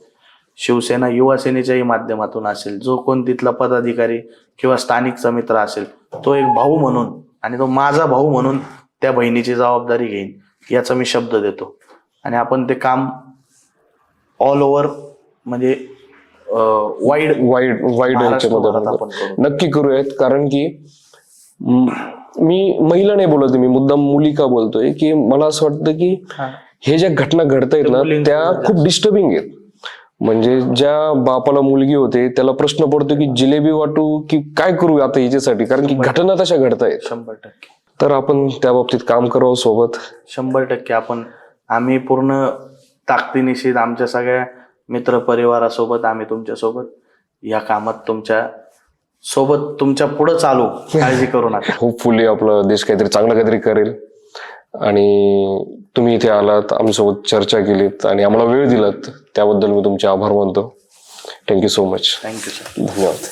शिवसेना युवा सेनेच्याही माध्यमातून असेल, जो कोण तिथला पदाधिकारी किंवा स्थानिकचा मित्र असेल, तो एक भाऊ म्हणून आणि तो माझा भाऊ म्हणून त्या बहिणीची जबाबदारी घेईन याचा मी शब्द देतो. आणि आपण ते काम ऑल ओव्हर म्हणजे वाईड याच्यामध्ये आपण करू. नक्की करूयात. कारण की मी महिला नाही बोलत, मी मुद्दाम मुली का बोलतोय की मला असं वाटतं की हे ज्या घटना घडतायत ना त्या खूप डिस्टर्बिंग आहेत. म्हणजे ज्या बापाला मुलगी होते त्याला प्रश्न पडतो की जिलेबी वाटू की काय करू आता हिच्यासाठी, कारण की घटना तशा घडतायत. 100%. तर आपण त्या बाबतीत काम करावं सोबत. 100% आम्ही पूर्ण ताकदीनिशी आमच्या सगळ्या मित्र परिवारासोबत आम्ही तुमच्या सोबत या कामात तुमच्या सोबत तुमच्या पुढे चालू, काळजी करू नका. होपफुली आपला देश काहीतरी चांगलं काहीतरी करेल. आणि तुम्ही इथे आलात, आमच्यासोबत चर्चा केलीत आणि आम्हाला वेळ दिलात त्याबद्दल मी तुमचे आभार मानतो. Thank you so much. Thank you sir. धन्यवाद.